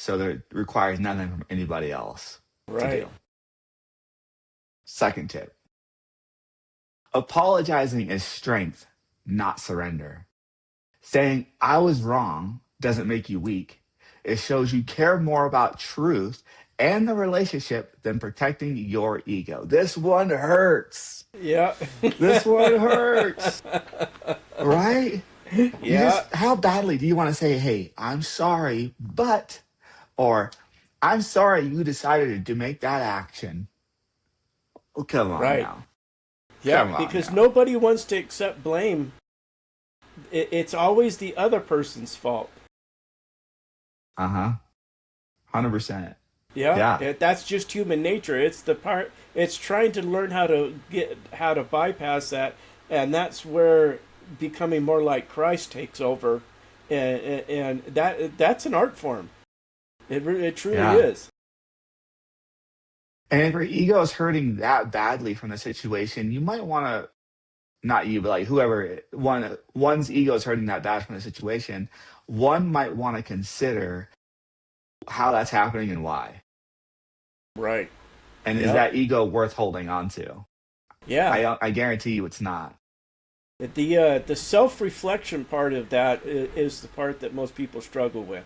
So that it requires nothing from anybody else to Right. do. Second tip, apologizing is strength, not surrender. Saying I was wrong doesn't make you weak. It shows you care more about truth and the relationship than protecting your ego. This one hurts. Yeah. This one hurts, right? You Yeah. just, how badly do you want to say, hey, I'm sorry, but, or I'm sorry you decided to make that action? Oh, come on Right. now. Yeah. Come on Because now. nobody wants to accept blame. It's always the other person's fault. Uh huh. 100%. Yeah, Yeah. that's just human nature. It's the part. It's trying to learn how to bypass that, and that's where becoming more like Christ takes over, and that's an art form. It truly Yeah. is. And if your ego is hurting that badly from the situation, you might want to, not you, but like whoever one's ego is hurting that bad from the situation, one might want to consider how that's happening and why. Right. And is Yep. that ego worth holding on to? Yeah. I guarantee you it's not. The self reflection part of that is the part that most people struggle with.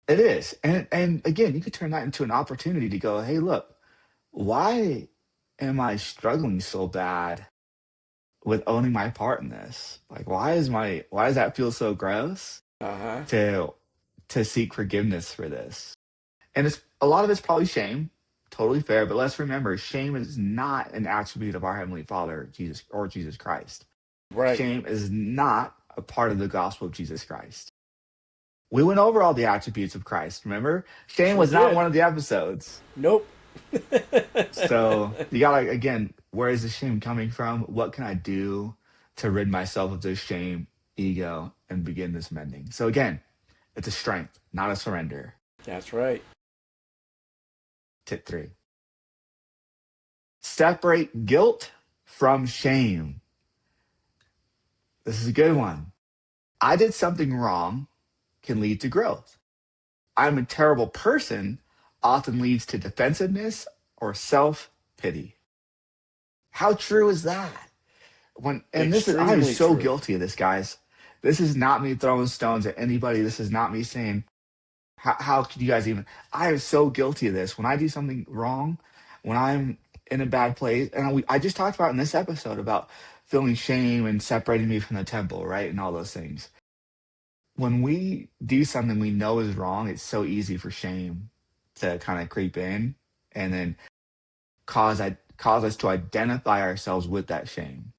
It is. And again, you could turn that into an opportunity to go, hey, look, why am I struggling so bad with owning my part in this? Like why does that feel so gross Uh huh. to seek forgiveness for this? And it's a lot of it's probably shame, totally fair, but let's remember shame is not an attribute of our Heavenly Father, Jesus or Jesus Christ. Right. Shame is not a part of the gospel of Jesus Christ. We went over all the attributes of Christ, remember? Shame Sure was not did. one of the episodes. Nope. So you gotta, again, where is the shame coming from? What can I do to rid myself of this shame, ego, and begin this mending? So again, it's a strength, not a surrender. That's right. Tip three, separate guilt from shame. This is a good one. I did something wrong can lead to growth. I'm a terrible person often leads to defensiveness or self pity. How true is that? And this is, I'm Extremely so true. guilty of this, guys. This is not me throwing stones at anybody. This is not me saying, how could you guys even? I am so guilty of this. When I do something wrong, when I'm in a bad place, and I just talked about in this episode about feeling shame and separating me from the temple, right? And all those things. When we do something we know is wrong, it's so easy for shame to kind of creep in and then cause us to identify ourselves with that shame.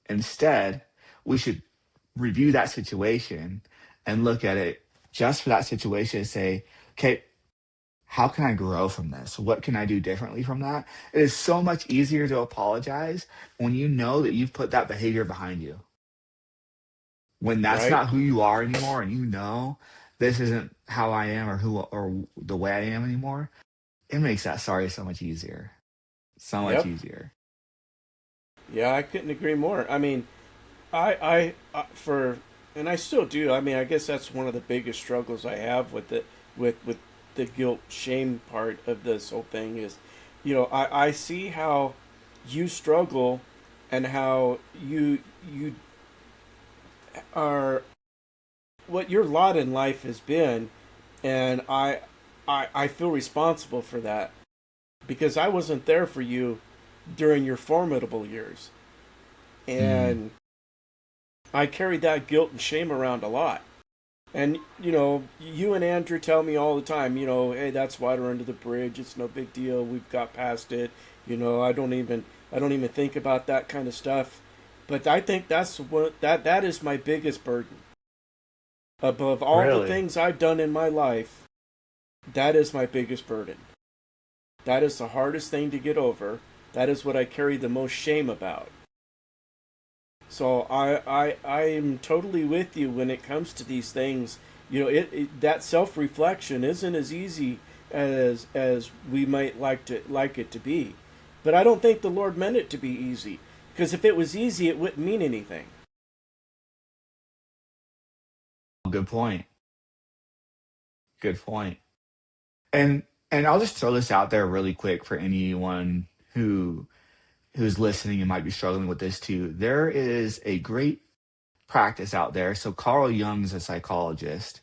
Instead, we should review that situation and look at it just for that situation and say, okay, how can I grow from this? What can I do differently from that? It is so much easier to apologize when you know that you've put that behavior behind you. When that's Right? not who you are anymore and you know this isn't how I am or the way I am anymore, it makes that sorry so much easier. So much Yep. easier. Yeah, I couldn't agree more. I mean, for, and I still do. I mean, I guess that's one of the biggest struggles I have with it, with the guilt shame part of this whole thing is, I see how you struggle, and how you are, what your lot in life has been, and I feel responsible for that because I wasn't there for you during your formidable years, Mm, and I carried that guilt and shame around a lot. And you and Andrew tell me all the time, hey, that's water under the bridge. It's no big deal. We've got past it. I don't even think about that kind of stuff. But I think that is my biggest burden. Above all the really? things I've done in my life, that is my biggest burden. That is the hardest thing to get over. That is what I carry the most shame about. So I am totally with you when it comes to these things. That self reflection isn't as easy as we might like it to be. But I don't think the Lord meant it to be easy. Because if it was easy, it wouldn't mean anything. Good point. Good point. And and I'll just throw this out there really quick for anyone who's listening and might be struggling with this too. There is a great practice out there. So Carl Jung's a psychologist,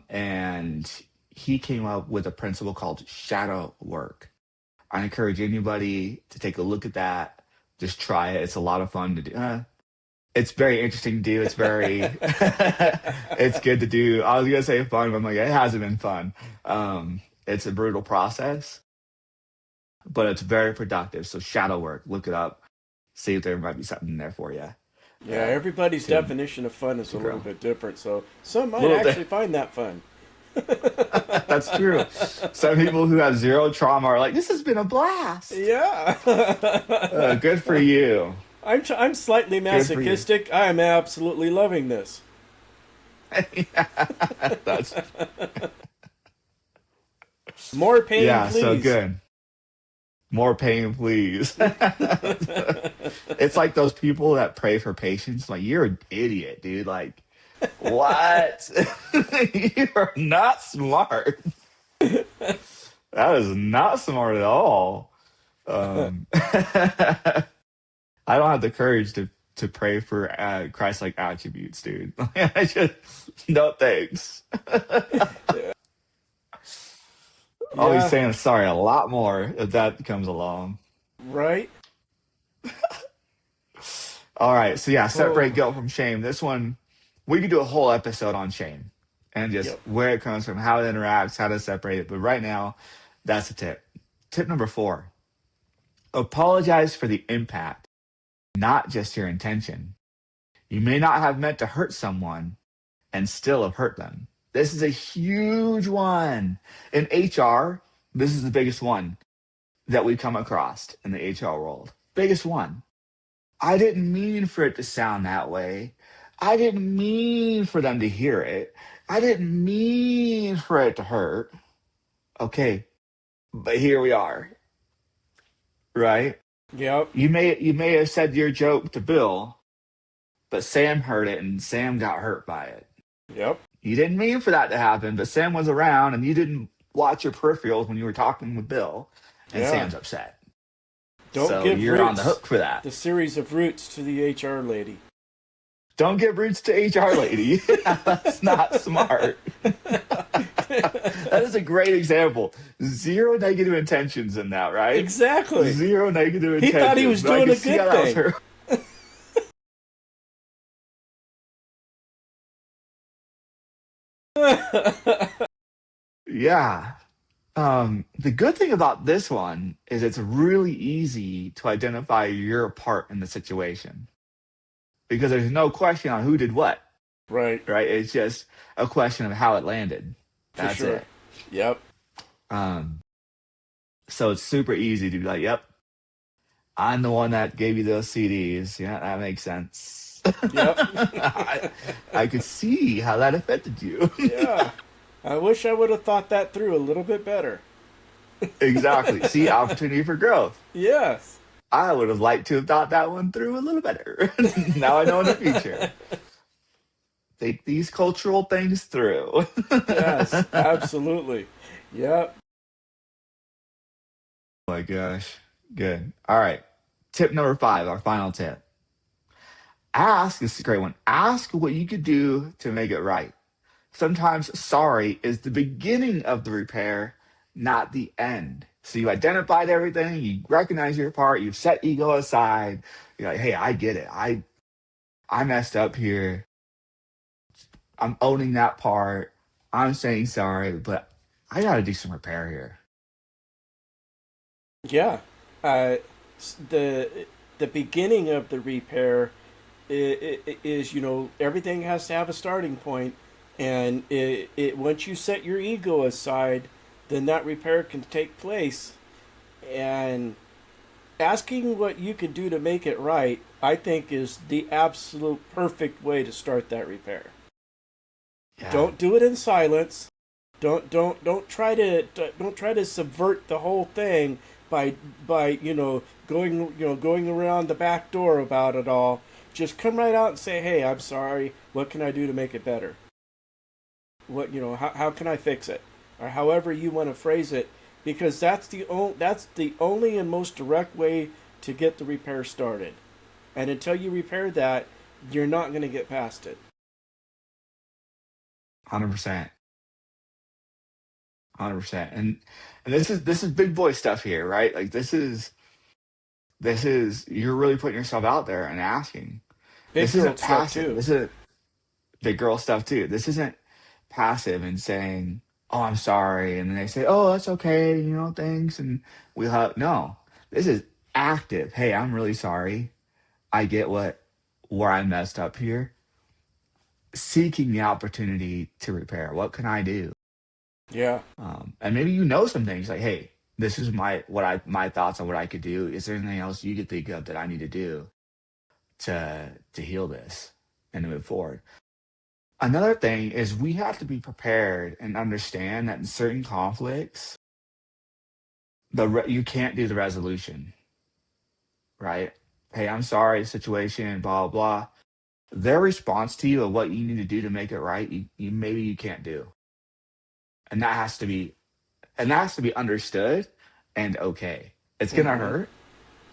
and he came up with a principle called shadow work. I encourage anybody to take a look at that. Just try it. It's a lot of fun to do. It's very interesting to do. It's very, it's good to do. I was gonna say fun, but I'm like, it hasn't been fun. It's a brutal process, but it's very productive. So shadow work, look it up, see if there might be something in there for you Yeah, uh, everybody's to definition of fun is to a little grow. bit different. So some might Little bit. actually find that fun. That's true. Some people who have zero trauma are like, this has been a blast. Yeah. Good for you. I'm slightly Good for you. masochistic. I am absolutely loving this. That's More pain, yeah. So please. good. More pain, please. It's like those people that pray for patience. Like, you're an idiot, dude. Like, what? You are not smart. That is not smart at all. I don't have the courage to pray for Christ-like attributes, dude. I just no thanks. I'll be Yeah, saying sorry a lot more if that comes along. right? All right, so yeah, separate Oh, guilt from shame. This one, we could do a whole episode on shame and just yep. where it comes from, how it interacts, how to separate it. But right now, that's a tip. Tip number 4: apologize for the impact, not just your intention. You may not have meant to hurt someone and still have hurt them. This is a huge one. In HR, this is the biggest one that we come across in the HR world. Biggest one. I didn't mean for it to sound that way. I didn't mean for them to hear it. I didn't mean for it to hurt. Okay, but here we are, right? Yep. You may have said your joke to Bill, but Sam heard it and Sam got hurt by it. Yep. You didn't mean for that to happen, but Sam was around and you didn't watch your peripherals when you were talking with Bill, and Yeah. Sam's upset. Don't So give you're on the Roots, hook for that. the series of Roots, to the HR lady. Don't give roots to HR lady. That's not smart. That is a great example. Zero negative intentions in that, right? Exactly. Zero negative He intentions. thought he was But I doing can a see how good that was thing. her. Yeah. The good thing about this one is it's really easy to identify your part in the situation because there's no question on who did what, Right. right? It's just a question of how it landed. For That's sure. it. Yep. Um, so it's super easy to be like, yep, I'm the one that gave you those CDs. Yeah, that makes sense. Yep. I could see how that affected you. Yeah. I wish I would have thought that through a little bit better. Exactly. See, opportunity for growth. Yes. I would have liked to have thought that one through a little better. Now I know in the future. Think these cultural things through. Yes. Oh Absolutely. Yep. my gosh. Good. All right. Tip number 5, our final tip. Ask, this is a great one. Ask what you could do to make it right. Sometimes sorry is the beginning of the repair, not the end. So you identified everything, you recognize your part, you've set ego aside. You're like, hey, I get it. I messed up here. I'm owning that part. I'm saying sorry, but I gotta do some repair here. Yeah. Uh, the beginning of the repair is, everything has to have a starting point, and once you set your ego aside, then that repair can take place. And asking what you can do to make it right, I think, is the absolute perfect way to start that repair. Yeah. Don't do it in silence. Don't try to subvert the whole thing by going around the back door about it all. Just come right out and say, "Hey, I'm sorry. What can I do to make it better? How can I fix it?" Or however you want to phrase it, because that's the only and most direct way to get the repair started. And until you repair that, you're not going to get past it. 100%. 100%. And this is big boy stuff here, right? Like this is you're really putting yourself out there and asking. Big This girl isn't stuff passive. too. This is big girl stuff too. This isn't passive and saying, "Oh, I'm sorry," and then they say, "Oh, that's okay," thanks, and we hug. No, this is active. Hey, I'm really sorry. I get where I messed up here. Seeking the opportunity to repair. What can I do? Yeah. And maybe some things like, "Hey, this is my thoughts on what I could do. Is there anything else you could think of that I need to do to heal this and to move forward?" Another thing is we have to be prepared and understand that in certain conflicts, you can't do the resolution, right? Hey, I'm sorry, situation, blah blah. Their response to you of what you need to do to make it right, you maybe you can't do, and that has to be understood and okay. It's gonna Mm-hmm. hurt.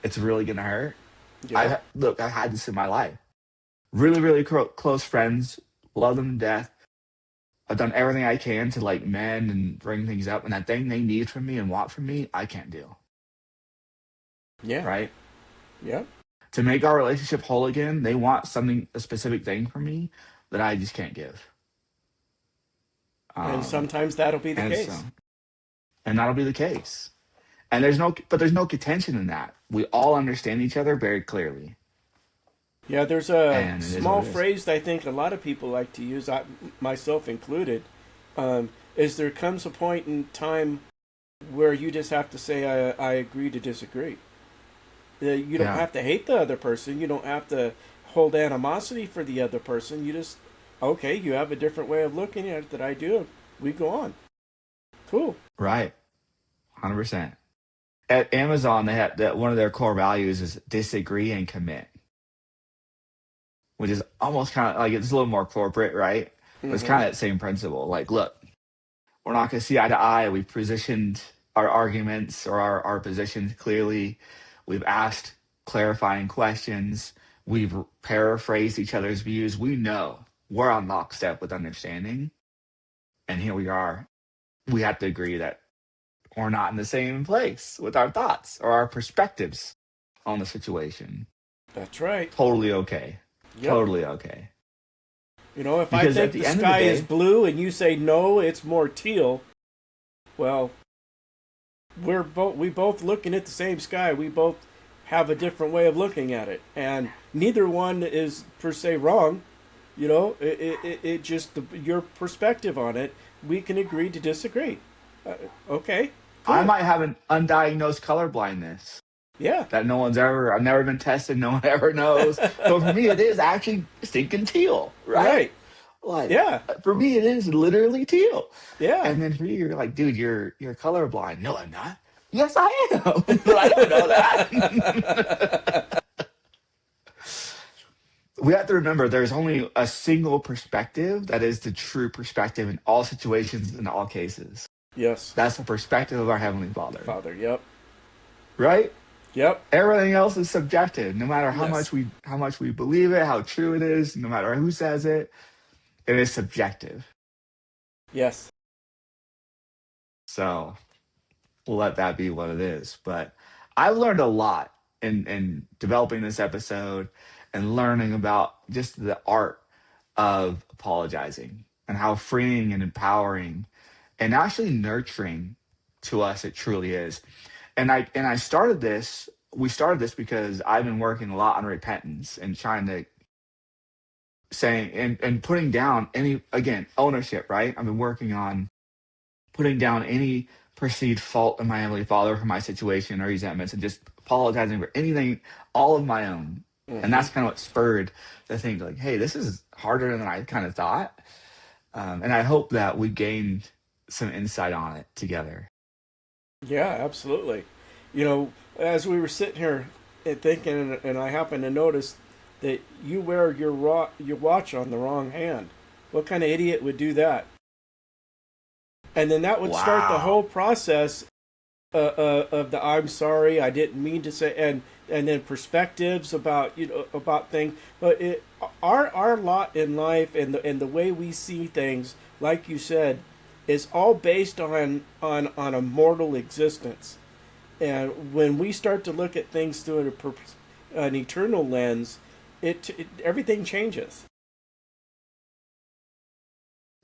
It's really gonna hurt. Yep. I've had this in my life. Really, really close friends, love them to death. I've done everything I can to like mend and bring things up, and that thing they need from me and want from me, I can't do. Yeah. Right? Yep. To make our relationship whole again, they want something, a specific thing from me that I just can't give. And Um, sometimes that'll be the and so, case. and that'll be the case. And there's no contention in that. We all understand each other very clearly, Yeah, there's a and it is what small it is. phrase that I think a lot of people like to use, myself included, is there comes a point in time where you just have to say, I agree to disagree. You don't Yeah. have to hate the other person. You don't have to hold animosity for the other person. You just, okay, you have a different way of looking at it that I do. We go on. Cool. Right. 100%. At Amazon, they have that one of their core values is disagree and commit, which is almost kind of like it's a little more corporate, right? It's Mm-hmm. kind of that same principle. Like, look, we're not going to see eye to eye. We've positioned our arguments or our positions clearly. We've asked clarifying questions. We've paraphrased each other's views. We know we're on lockstep with understanding. And here we are. We have to agree that we're not in the same place with our thoughts or our perspectives on the situation. That's right. Totally okay. Yep. Totally okay. You know, if I Because at think the the end of the sky is day, blue and you say no, it's more teal, well, we both looking at the same sky. We both have a different way of looking at it, and neither one is per se wrong. You know, it just your perspective on it. We can agree to disagree. Uh, okay, I cool. might have an undiagnosed color blindness Yeah, that I've never been tested, no one ever knows. So for me, it is actually stinking teal, right? right. Like Yeah, for me, it is literally teal. yeah. And then for you, you're like, dude, you're colorblind. No, I'm not. Yes, I am, but I don't know that. We have to remember there's only a single perspective that is the true perspective in all situations, in all cases. Yes, That's the perspective of our Heavenly the Father, Father. Yep, right? yep. Everything else is subjective. No matter Yes, how much we believe it, how true it is, no matter who says it is subjective. yes. So we'll let that be what it is. But I've learned a lot in developing this episode and learning about just the art of apologizing and how freeing and empowering and actually nurturing to us it truly is. And I started this. We started this because I've been working a lot on repentance and trying to saying and putting down any again ownership. Right, I've been working on putting down any perceived fault in my Heavenly Father for my situation or resentments and just apologizing for anything, all of my own. And Mm-hmm. that's kind of what spurred the thing like, hey, this is harder than I kind of thought. And I hope that we gained some insight on it together. Yeah, absolutely. You know, as we were sitting here and thinking, and I happened to notice that you wear your watch on the wrong hand. What kind of idiot would do that? And then that would start the whole Wow. process of the "I'm sorry, I didn't mean to say," and then perspectives about about things. But our lot in life and the way we see things, like you said, is all based on a mortal existence. And when we start to look at things through an eternal lens, everything changes.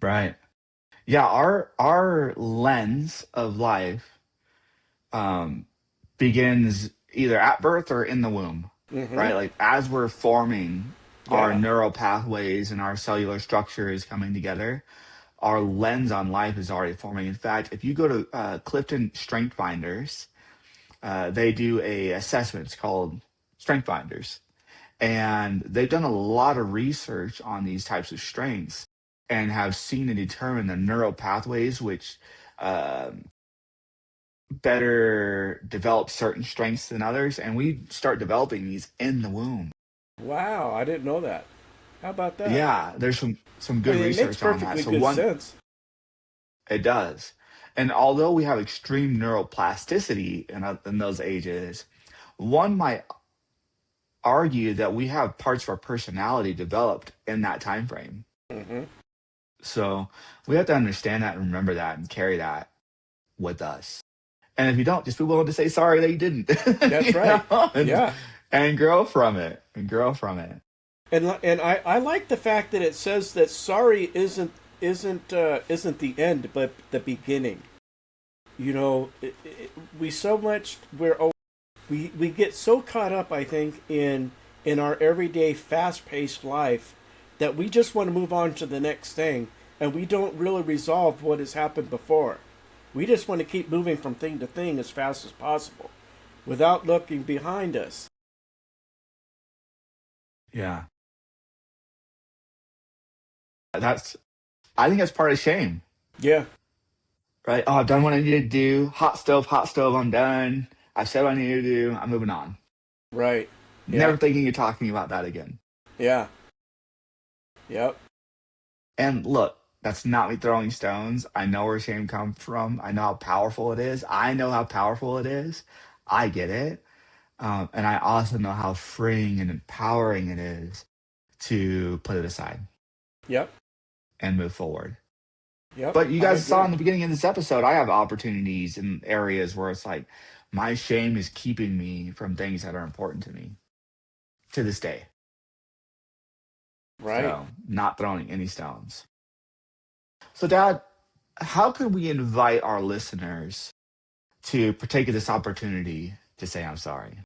Right. Yeah, our lens of life um, begins either at birth or in the womb, Mm-hmm. right? Like as we're forming our Yeah. neural pathways and our cellular structure is coming together, our lens on life is already forming. In fact, if you go to Clifton Strength Finders, they do a assessment. It's called Strength Finders, and they've done a lot of research on these types of strengths and have seen and determined the neural pathways which um better develop certain strengths than others, and we start developing these in the womb. Wow, I didn't know that. How about that? Yeah, there's some I good mean, it makes research on that. perfectly So good one, sense. it does. And although we have extreme neuroplasticity in those ages, one might argue that we have parts of our personality developed in that time frame. Hmm. So we have to understand that and remember that and carry that with us. And if you don't, just be willing to say sorry that you didn't, That's right. Yeah, and grow from it and grow from it. and I like the fact that it says that sorry isn't the end, but the beginning. You know, we so much we get so caught up, I think, in our everyday fast-paced life that we just want to move on to the next thing, and we don't really resolve what has happened before. We just want to keep moving from thing to thing as fast as possible without looking behind us. Yeah. That's, I think that's part of shame, Yeah, right? Oh, I've done what I need to do. Hot stove, I'm done. I've said what I need to do. I'm moving on. right. Yeah, Never thinking you're talking about that again. yeah, yep. And look, that's not me throwing stones. I know where shame comes from. I know how powerful it is. I know how powerful it is. I get it. And I also know how freeing and empowering it is to put it aside Yep. and move forward. Yep. But you I guys saw agree. in the beginning of this episode, I have opportunities in areas where it's like my shame is keeping me from things that are important to me to this day. Right. So, not throwing any stones. So, Dad, how could we invite our listeners to partake of this opportunity to say, I'm sorry?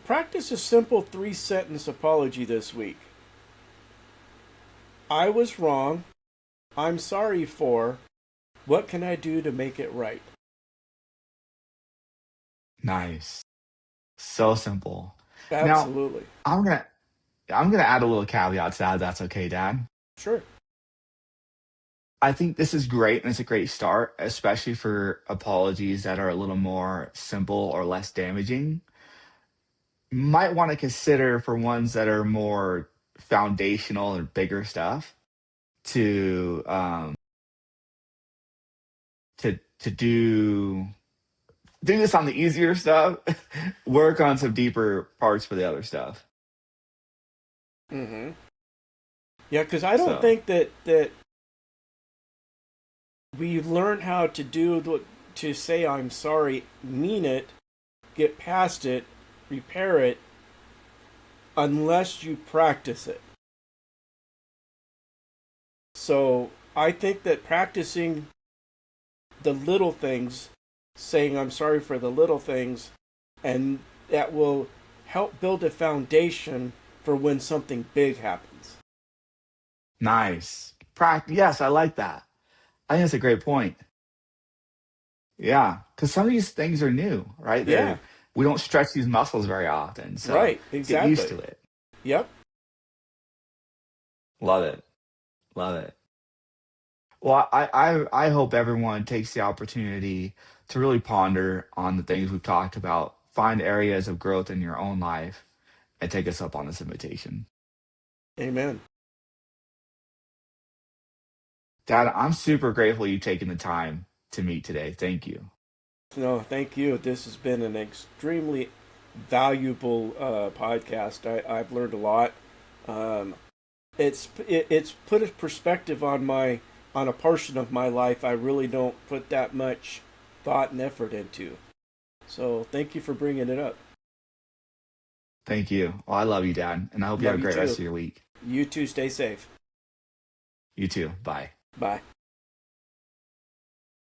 Practice a simple 3 sentence apology this week. I was wrong. I'm sorry for. What can I do to make it right? Nice. So simple. Now, Absolutely. I'm gonna I'm gonna add a little caveat to that. If that's okay, Dad. Sure. I think this is great and it's a great start, especially for apologies that are a little more simple or less damaging. Might want to consider for ones that are more foundational and bigger stuff to to do this on the easier stuff, work on some deeper parts for the other stuff. Mm-hmm. Yeah, because I don't So think that we learn how to to say I'm sorry, mean it, get past it, repair it, unless you practice it. So I think that practicing the little things, saying I'm sorry for the little things, and that will help build a foundation for when something big happens. nice. Yes, I like that. I think that's a great point. Yeah, because some of these things are new, right? Yeah, We don't stretch these muscles very often, so right, get used exactly. to it. Yep. Love it, love it. Well, I hope everyone takes the opportunity to really ponder on the things we've talked about, find areas of growth in your own life, and take us up on this invitation. Amen. Dad, I'm super grateful you taking the time to meet today. Thank you. No, thank you. This has been an extremely valuable podcast. I've learned a lot. Um, it's put a perspective on a portion of my life I really don't put that much thought and effort into. So thank you for bringing it up. Thank you. Well, I love you, Dad, and I hope you have Love a you great rest too. of your week. You too. Stay safe. You too. Bye. Bye.